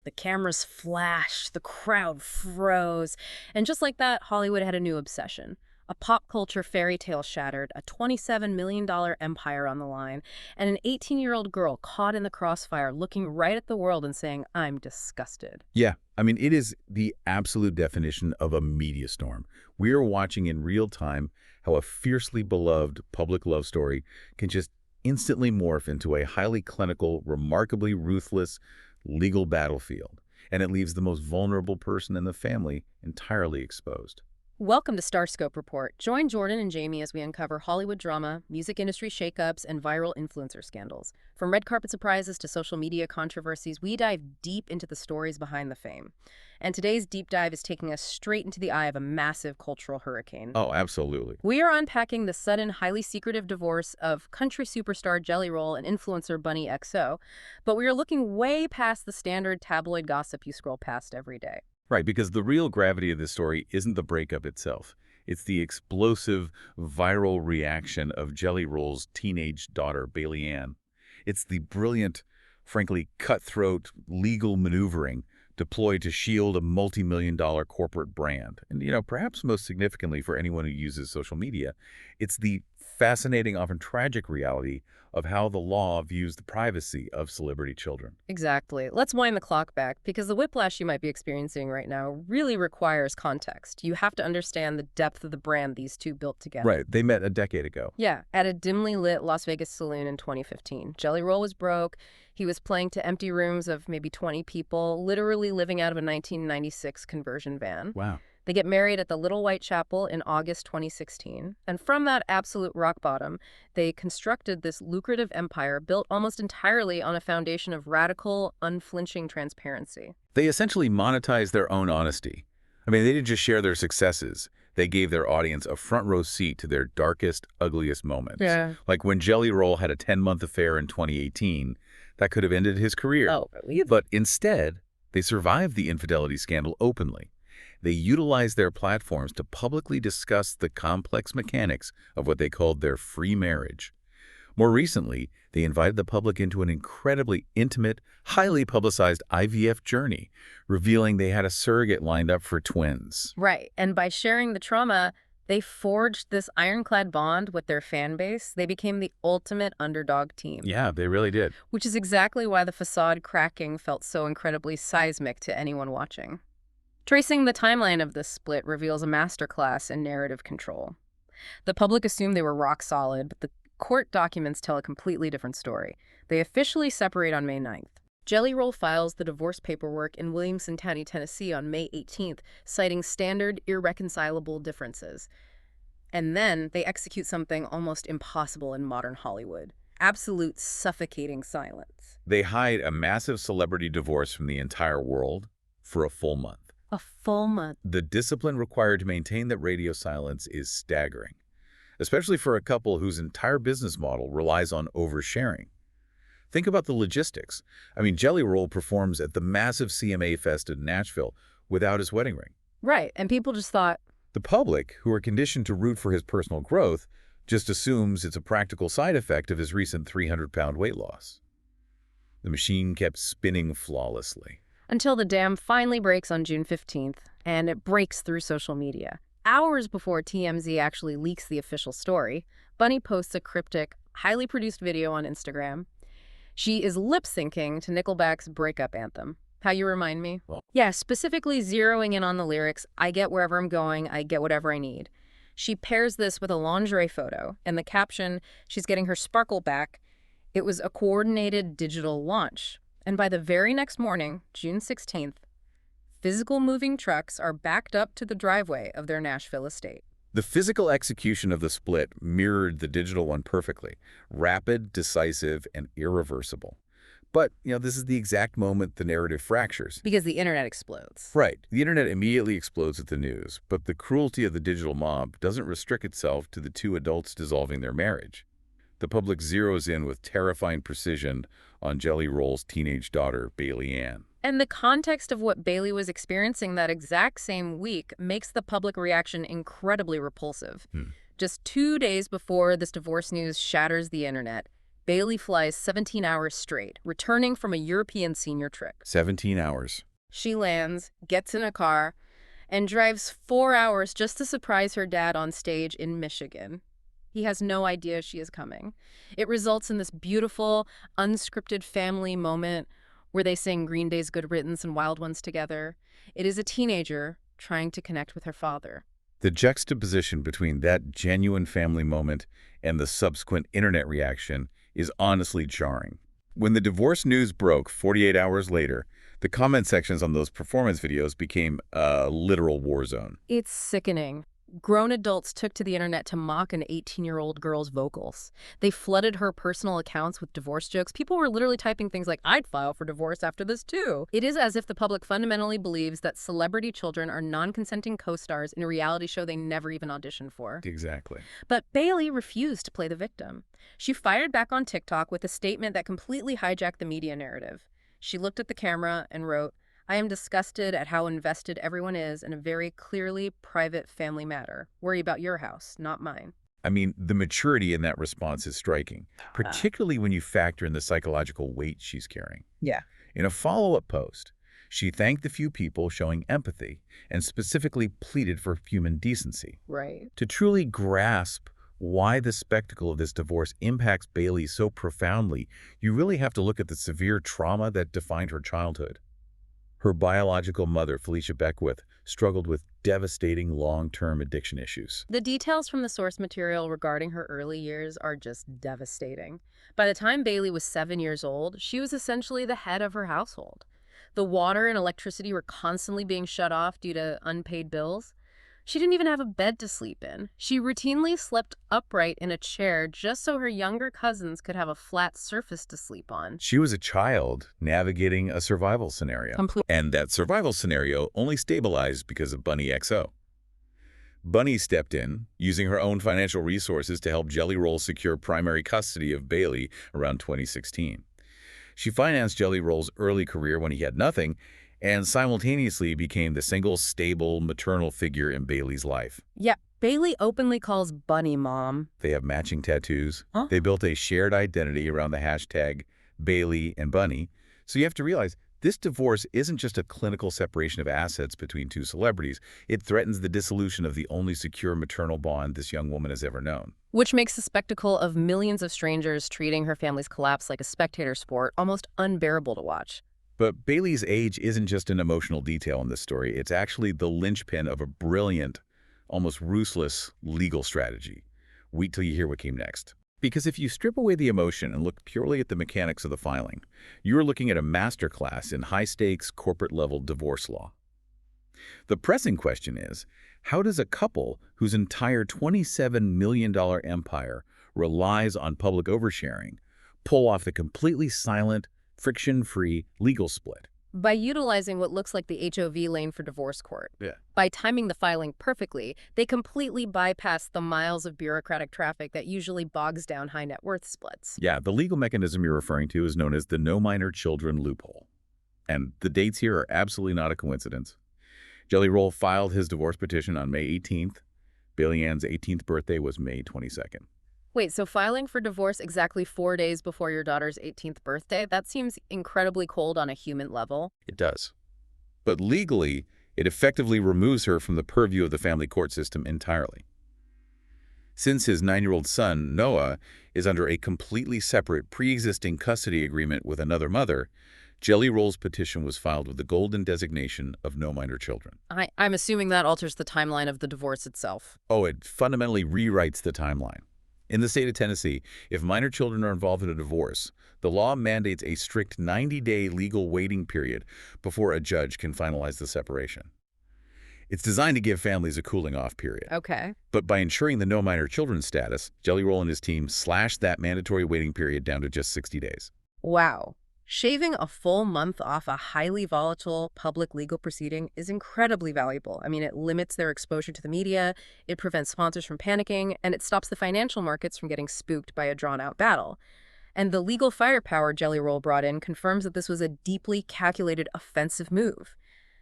The cameras flashed, the crowd froze, and just like that, Hollywood had a new obsession. A pop culture fairy tale shattered, a $27 million empire on the line, and an 18-year-old girl caught in the crossfire looking right at the world and saying, "I'm disgusted." Yeah, I mean, it is the absolute definition of a media storm. We are watching in real time how a fiercely beloved public love story can just instantly morph into a highly clinical, remarkably ruthless legal battlefield. And it leaves the most vulnerable person in the family entirely exposed. Welcome to Starscope Report. Join Jordan and Jamie as we uncover Hollywood drama, music industry shakeups, and viral influencer scandals. From red carpet surprises to social media controversies, we dive deep into the stories behind the fame. And today's deep dive is taking us straight into the eye of a massive cultural hurricane. Oh, absolutely. We are unpacking the sudden, highly secretive divorce of country superstar Jelly Roll and influencer Bunnie Xo, but we are looking way past the standard tabloid gossip you scroll past every day. Right, because the real gravity of this story isn't the breakup itself. It's the explosive, viral reaction of Jelly Roll's teenage daughter, Bailee Ann. It's the brilliant, frankly cutthroat legal maneuvering deployed to shield a multi-million-dollar corporate brand. And, perhaps most significantly for anyone who uses social media, it's the fascinating, often tragic reality of how the law views the privacy of celebrity children. Exactly. Let's wind the clock back, because the whiplash you might be experiencing right now really requires context. You have to understand the depth of the brand these two built together. Right. They met a decade ago. Yeah, at a dimly lit Las Vegas saloon in 2015. Jelly Roll was broke. He was playing to empty rooms of maybe 20 people, literally living out of a 1996 conversion van. Wow. They get married at the Little White Chapel in August 2016. And from that absolute rock bottom, they constructed this lucrative empire built almost entirely on a foundation of radical, unflinching transparency. They essentially monetized their own honesty. I mean, they didn't just share their successes. They gave their audience a front row seat to their darkest, ugliest moments. Yeah. Like when Jelly Roll had a 10-month affair in 2018, that could have ended his career. Oh, really? But instead, they survived the infidelity scandal openly. They utilized their platforms to publicly discuss the complex mechanics of what they called their free marriage. More recently, they invited the public into an incredibly intimate, highly publicized IVF journey, revealing they had a surrogate lined up for twins. Right. And by sharing the trauma, they forged this ironclad bond with their fan base. They became the ultimate underdog team. Yeah, they really did. Which is exactly why the facade cracking felt so incredibly seismic to anyone watching. Tracing the timeline of this split reveals a masterclass in narrative control. The public assumed they were rock solid, but the court documents tell a completely different story. They officially separate on May 9th. Jelly Roll files the divorce paperwork in Williamson County, Tennessee on May 18th, citing standard, irreconcilable differences. And then they execute something almost impossible in modern Hollywood. Absolute suffocating silence. They hide a massive celebrity divorce from the entire world for a full month. A full month. The discipline required to maintain that radio silence is staggering, especially for a couple whose entire business model relies on oversharing. Think about the logistics. I mean, Jelly Roll performs at the massive CMA Fest in Nashville without his wedding ring. Right, and people just thought... The public, who are conditioned to root for his personal growth, just assumes it's a practical side effect of his recent 300-pound weight loss. The machine kept spinning flawlessly. Until the dam finally breaks on June 15th, and it breaks through social media. Hours before TMZ actually leaks the official story, Bunnie posts a cryptic, highly produced video on Instagram. She is lip-syncing to Nickelback's breakup anthem. How You Remind Me? Well, yeah, specifically zeroing in on the lyrics, "I get wherever I'm going, I get whatever I need." She pairs this with a lingerie photo, and the caption, "She's getting her sparkle back." It was a coordinated digital launch. And by the very next morning, June 16th, physical moving trucks are backed up to the driveway of their Nashville estate. the physical execution of the split mirrored the digital one perfectly. Rapid, decisive, and irreversible. But, this is the exact moment the narrative fractures. Because the internet explodes. Right. The internet immediately explodes at the news, but the cruelty of the digital mob doesn't restrict itself to the two adults dissolving their marriage. The public zeroes in with terrifying precision on Jelly Roll's teenage daughter, Bailee Ann. And the context of what Bailee was experiencing that exact same week makes the public reaction incredibly repulsive. Just 2 days before this divorce news shatters the internet, Bailee flies 17 hours straight, returning from a European senior trip. 17 hours. She lands, gets in a car, and drives 4 hours just to surprise her dad on stage in Michigan. He has no idea she is coming. It results in this beautiful, unscripted family moment where they sing Green Day's Good Riddance and Wild Ones together. It is a teenager trying to connect with her father. The juxtaposition between that genuine family moment and the subsequent internet reaction is honestly jarring. When the divorce news broke 48 hours later, the comment sections on those performance videos became a literal war zone. It's sickening. Grown adults took to the internet to mock an 18-year-old girl's vocals. They flooded her personal accounts with divorce jokes. People were literally typing things like, "I'd file for divorce after this too." It is as if the public fundamentally believes that celebrity children are non-consenting co-stars in a reality show they never even auditioned for. Exactly. But Bailee refused to play the victim. She fired back on TikTok with a statement that completely hijacked the media narrative. She looked at the camera and wrote, "I am disgusted at how invested everyone is in a very clearly private family matter. Worry about your house, not mine." I mean, the maturity in that response is striking, particularly when you factor in the psychological weight she's carrying. Yeah. In a follow-up post, she thanked the few people showing empathy and specifically pleaded for human decency. Right. To truly grasp why the spectacle of this divorce impacts Bailee so profoundly, you really have to look at the severe trauma that defined her childhood. Her biological mother, Felicia Beckwith, struggled with devastating long-term addiction issues. The details from the source material regarding her early years are just devastating. By the time Bailee was 7 years old, she was essentially the head of her household. The water and electricity were constantly being shut off due to unpaid bills. She didn't even have a bed to sleep in. She routinely slept upright in a chair just so her younger cousins could have a flat surface to sleep on. She was a child navigating a survival scenario. And that survival scenario only stabilized because of Bunnie Xo. Bunnie stepped in, using her own financial resources to help Jelly Roll secure primary custody of Bailee around 2016. She financed Jelly Roll's early career when he had nothing, and simultaneously became the single stable maternal figure in Bailee's life. Yeah, Bailee openly calls Bunnie mom. They have matching tattoos. Huh? They built a shared identity around the hashtag Bailee and Bunnie. So you have to realize this divorce isn't just a clinical separation of assets between two celebrities. It threatens the dissolution of the only secure maternal bond this young woman has ever known. Which makes the spectacle of millions of strangers treating her family's collapse like a spectator sport almost unbearable to watch. But Bailee's age isn't just an emotional detail in this story. It's actually the linchpin of a brilliant, almost ruthless legal strategy. Wait till you hear what came next. Because if you strip away the emotion and look purely at the mechanics of the filing, you're looking at a masterclass in high-stakes, corporate-level divorce law. The pressing question is, how does a couple whose entire $27 million empire relies on public oversharing pull off the completely silent, friction-free legal split? By utilizing what looks like the HOV lane for divorce court. Yeah. By timing the filing perfectly, they completely bypass the miles of bureaucratic traffic that usually bogs down high net worth splits. Yeah, the legal mechanism you're referring to is known as the no minor children loophole. And the dates here are absolutely not a coincidence. Jelly Roll filed his divorce petition on May 18th. Bailee Ann's 18th birthday was May 22nd. Wait, so filing for divorce exactly 4 days before your daughter's 18th birthday? That seems incredibly cold on a human level. It does. But legally, it effectively removes her from the purview of the family court system entirely. Since his 9-year-old son, Noah, is under a completely separate pre-existing custody agreement with another mother, Jelly Roll's petition was filed with the golden designation of no minor children. I'm assuming that alters the timeline of the divorce itself. Oh, it fundamentally rewrites the timeline. In the state of Tennessee, if minor children are involved in a divorce, the law mandates a strict 90-day legal waiting period before a judge can finalize the separation. It's designed to give families a cooling-off period. Okay. But by ensuring the no minor children status, Jelly Roll and his team slashed that mandatory waiting period down to just 60 days. Wow. Shaving a full month off a highly volatile public legal proceeding is incredibly valuable. I mean, it limits their exposure to the media, it prevents sponsors from panicking, and it stops the financial markets from getting spooked by a drawn-out battle. And the legal firepower Jelly Roll brought in confirms that this was a deeply calculated offensive move.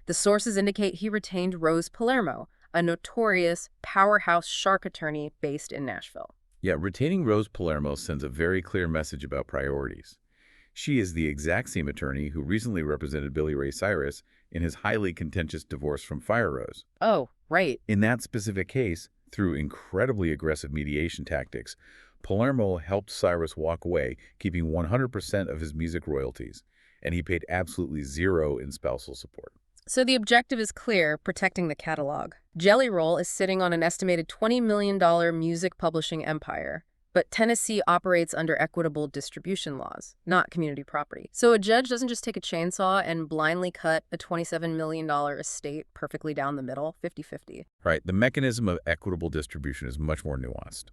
The sources indicate he retained Rose Palermo, a notorious powerhouse shark attorney based in Nashville. Yeah, retaining Rose Palermo sends a very clear message about priorities. She is the exact same attorney who recently represented Billy Ray Cyrus in his highly contentious divorce from Fire Rose. Oh, right. In that specific case, through incredibly aggressive mediation tactics, Palermo helped Cyrus walk away, keeping 100% of his music royalties, and he paid absolutely zero in spousal support. So the objective is clear, protecting the catalog. Jelly Roll is sitting on an estimated $20 million music publishing empire. But Tennessee operates under equitable distribution laws, not community property. So a judge doesn't just take a chainsaw and blindly cut a $27 million estate perfectly down the middle, 50-50. Right, the mechanism of equitable distribution is much more nuanced.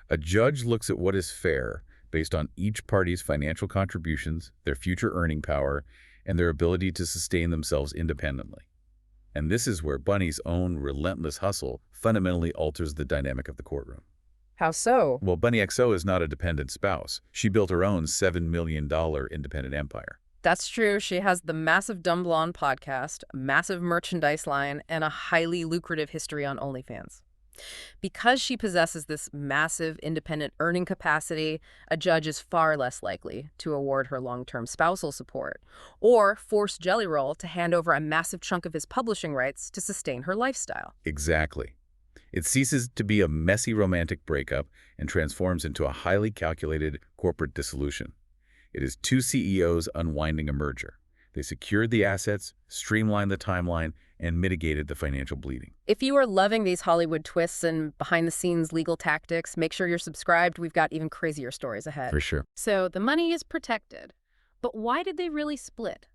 A judge looks at what is fair based on each party's financial contributions, their future earning power, and their ability to sustain themselves independently. And this is where Bunnie's own relentless hustle fundamentally alters the dynamic of the courtroom. How so? Well, Bunnie Xo is not a dependent spouse. She built her own $7 million independent empire. That's true. She has the massive Dumb Blonde podcast, a massive merchandise line, and a highly lucrative history on OnlyFans. Because she possesses this massive independent earning capacity, a judge is far less likely to award her long-term spousal support or force Jelly Roll to hand over a massive chunk of his publishing rights to sustain her lifestyle. Exactly. It ceases to be a messy romantic breakup and transforms into a highly calculated corporate dissolution. It is two CEOs unwinding a merger. They secured the assets, streamlined the timeline, and mitigated the financial bleeding. If you are loving these Hollywood twists and behind-the-scenes legal tactics, make sure you're subscribed. We've got even crazier stories ahead. For sure. So the money is protected. But why did they really split?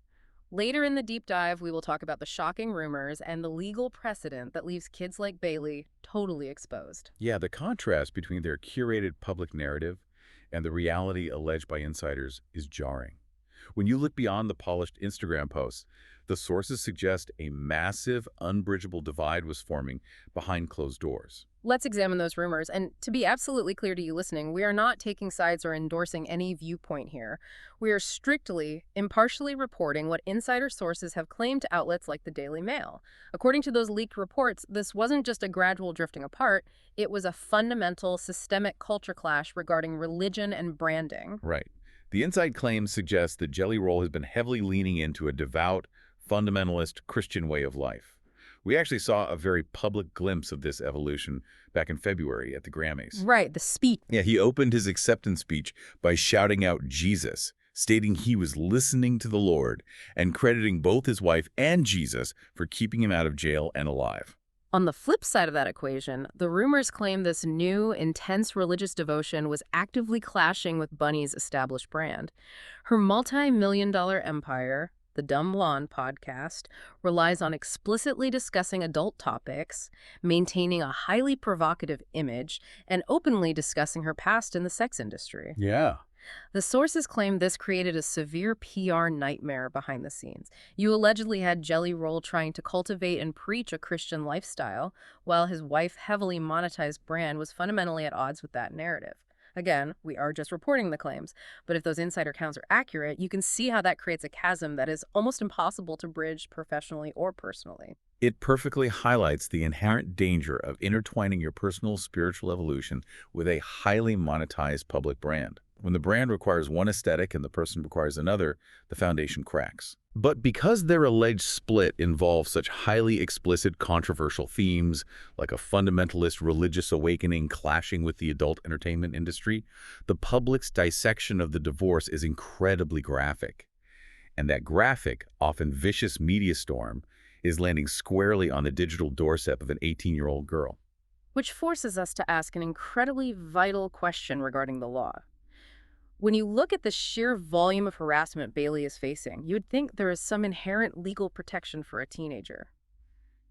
Later in the deep dive, we will talk about the shocking rumors and the legal precedent that leaves kids like Bailee totally exposed. Yeah, the contrast between their curated public narrative and the reality alleged by insiders is jarring. When you look beyond the polished Instagram posts, the sources suggest a massive, unbridgeable divide was forming behind closed doors. Let's examine those rumors. And to be absolutely clear to you listening, we are not taking sides or endorsing any viewpoint here. We are strictly, impartially reporting what insider sources have claimed to outlets like the Daily Mail. According to those leaked reports, this wasn't just a gradual drifting apart, it was a fundamental, systemic culture clash regarding religion and branding. Right. The inside claims suggest that Jelly Roll has been heavily leaning into a devout, fundamentalist Christian way of life. We actually saw a very public glimpse of this evolution back in February at the Grammys. Right, the speech. Yeah, he opened his acceptance speech by shouting out Jesus, stating he was listening to the Lord and crediting both his wife and Jesus for keeping him out of jail and alive. On the flip side of that equation, the rumors claim this new, intense religious devotion was actively clashing with Bunnie's established brand. Her multi-million-dollar empire, the Dumb Blonde podcast, relies on explicitly discussing adult topics, maintaining a highly provocative image, and openly discussing her past in the sex industry. Yeah. The sources claim this created a severe PR nightmare behind the scenes. You allegedly had Jelly Roll trying to cultivate and preach a Christian lifestyle, while his wife heavily monetized brand was fundamentally at odds with that narrative. Again, we are just reporting the claims, but if those insider accounts are accurate, you can see how that creates a chasm that is almost impossible to bridge professionally or personally. It perfectly highlights the inherent danger of intertwining your personal spiritual evolution with a highly monetized public brand. When the brand requires one aesthetic and the person requires another, the foundation cracks. But because their alleged split involves such highly explicit controversial themes, like a fundamentalist religious awakening clashing with the adult entertainment industry, the public's dissection of the divorce is incredibly graphic. And that graphic, often vicious media storm is landing squarely on the digital doorstep of an 18-year-old girl. Which forces us to ask an incredibly vital question regarding the law. When you look at the sheer volume of harassment Bailee is facing, you would think there is some inherent legal protection for a teenager.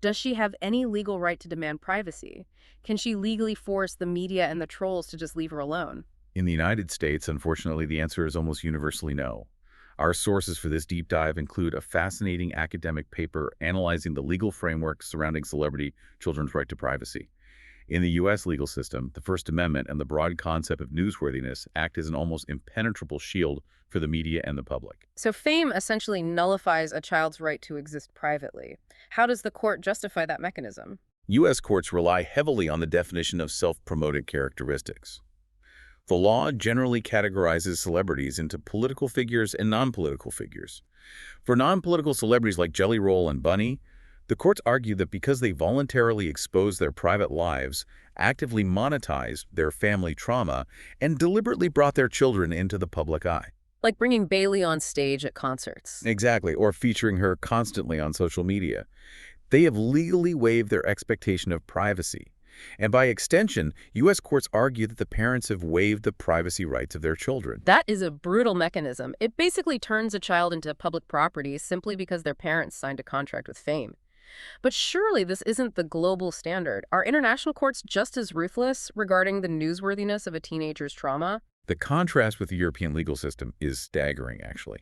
Does she have any legal right to demand privacy? Can she legally force the media and the trolls to just leave her alone? In the United States, unfortunately, the answer is almost universally no. Our sources for this deep dive include a fascinating academic paper analyzing the legal framework surrounding celebrity children's right to privacy. In the U.S. legal system, the First Amendment and the broad concept of newsworthiness act as an almost impenetrable shield for the media and the public. So fame essentially nullifies a child's right to exist privately. How does the court justify that mechanism? U.S. courts rely heavily on the definition of self-promoted characteristics. The law generally categorizes celebrities into political figures and non-political figures. For non-political celebrities like Jelly Roll and Bunnie, the courts argue that because they voluntarily exposed their private lives, actively monetized their family trauma, and deliberately brought their children into the public eye. Like bringing Bailee on stage at concerts. Exactly, or featuring her constantly on social media. They have legally waived their expectation of privacy. And by extension, U.S. courts argue that the parents have waived the privacy rights of their children. That is a brutal mechanism. It basically turns a child into public property simply because their parents signed a contract with fame. But surely this isn't the global standard. Are international courts just as ruthless regarding the newsworthiness of a teenager's trauma? The contrast with the European legal system is staggering, actually.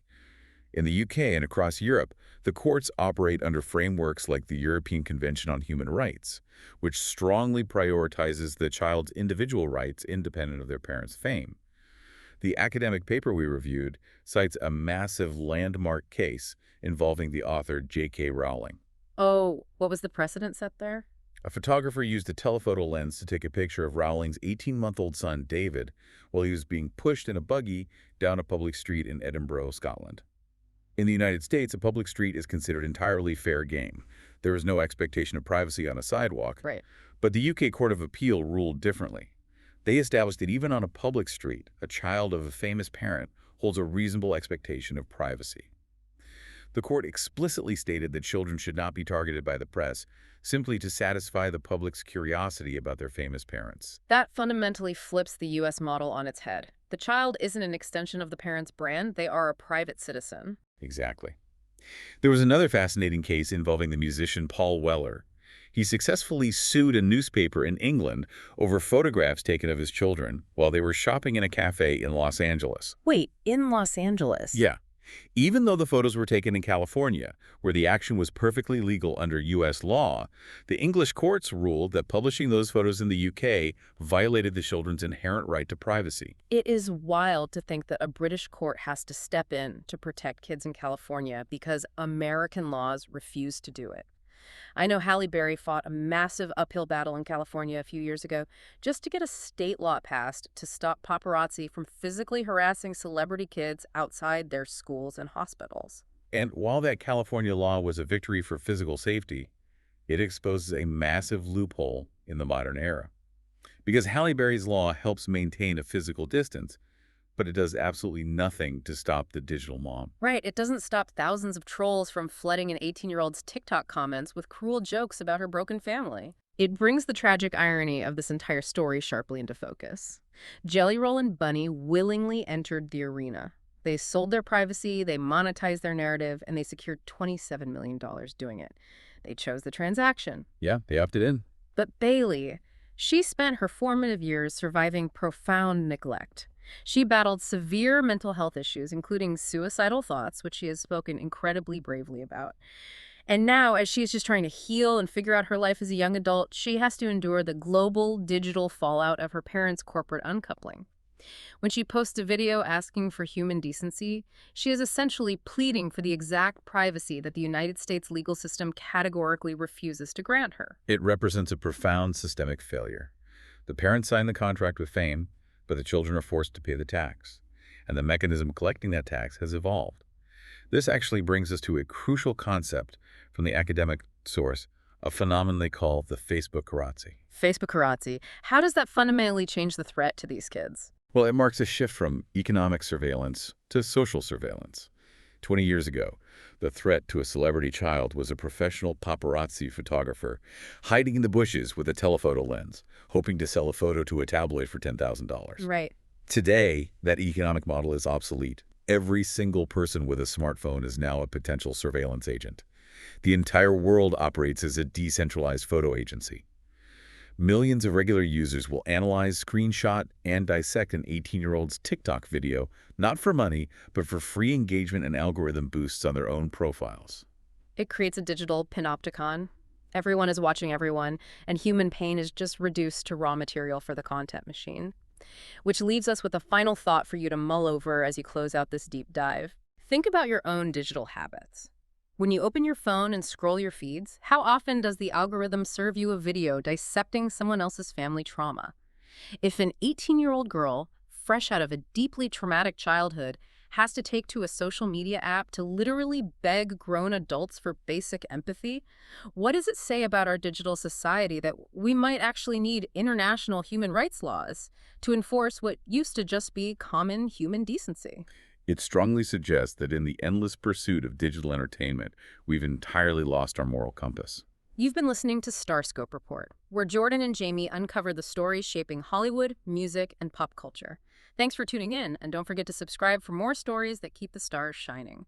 In the UK and across Europe, the courts operate under frameworks like the European Convention on Human Rights, which strongly prioritizes the child's individual rights independent of their parents' fame. The academic paper we reviewed cites a massive landmark case involving the author J.K. Rowling. Oh, what was the precedent set there? A photographer used a telephoto lens to take a picture of Rowling's 18-month-old son, David, while he was being pushed in a buggy down a public street in Edinburgh, Scotland. In the United States, a public street is considered entirely fair game. There is no expectation of privacy on a sidewalk. Right. But the UK Court of Appeal ruled differently. They established that even on a public street, a child of a famous parent holds a reasonable expectation of privacy. The court explicitly stated that children should not be targeted by the press simply to satisfy the public's curiosity about their famous parents. That fundamentally flips the U.S. model on its head. The child isn't an extension of the parent's brand. They are a private citizen. Exactly. There was another fascinating case involving the musician Paul Weller. He successfully sued a newspaper in England over photographs taken of his children while they were shopping in a cafe in Los Angeles. Wait, in Los Angeles? Yeah. Even though the photos were taken in California, where the action was perfectly legal under U.S. law, the English courts ruled that publishing those photos in the U.K. violated the children's inherent right to privacy. It is wild to think that a British court has to step in to protect kids in California because American laws refuse to do it. I know Halle Berry fought a massive uphill battle in California a few years ago just to get a state law passed to stop paparazzi from physically harassing celebrity kids outside their schools and hospitals. And while that California law was a victory for physical safety, it exposes a massive loophole in the modern era. Because Halle Berry's law helps maintain a physical distance, but it does absolutely nothing to stop the digital mom. Right, it doesn't stop thousands of trolls from flooding an 18-year-old's TikTok comments with cruel jokes about her broken family. It brings the tragic irony of this entire story sharply into focus. Jelly Roll and Bunnie willingly entered the arena. They sold their privacy, they monetized their narrative, and they secured $27 million doing it. They chose the transaction. Yeah, they opted in. But Bailee, she spent her formative years surviving profound neglect. She battled severe mental health issues, including suicidal thoughts, which she has spoken incredibly bravely about. And now, as she's just trying to heal and figure out her life as a young adult, she has to endure the global digital fallout of her parents' corporate uncoupling. When she posts a video asking for human decency, she is essentially pleading for the exact privacy that the United States legal system categorically refuses to grant her. It represents a profound systemic failure. The parents signed the contract with fame, but the children are forced to pay the tax, and the mechanism collecting that tax has evolved. This actually brings us to a crucial concept from the academic source, a phenomenon they call the Facebookerazzi. Facebookerazzi. How does that fundamentally change the threat to these kids? Well, it marks a shift from economic surveillance to social surveillance. 20 years ago, the threat to a celebrity child was a professional paparazzi photographer hiding in the bushes with a telephoto lens, hoping to sell a photo to a tabloid for $10,000. Right. Today, that economic model is obsolete. Every single person with a smartphone is now a potential surveillance agent. The entire world operates as a decentralized photo agency. Millions of regular users will analyze, screenshot, and dissect an 18-year-old's TikTok video, not for money, but for free engagement and algorithm boosts on their own profiles. It creates a digital panopticon. Everyone is watching everyone, and human pain is just reduced to raw material for the content machine. Which leaves us with a final thought for you to mull over as you close out this deep dive. Think about your own digital habits. When you open your phone and scroll your feeds, how often does the algorithm serve you a video dissecting someone else's family trauma? If an 18-year-old girl fresh out of a deeply traumatic childhood, has to take to a social media app to literally beg grown adults for basic empathy? What does it say about our digital society that we might actually need international human rights laws to enforce what used to just be common human decency? It strongly suggests that in the endless pursuit of digital entertainment, we've entirely lost our moral compass. You've been listening to Starscope Report, where Jordan and Jamie uncover the stories shaping Hollywood, music, and pop culture. Thanks for tuning in, and don't forget to subscribe for more stories that keep the stars shining.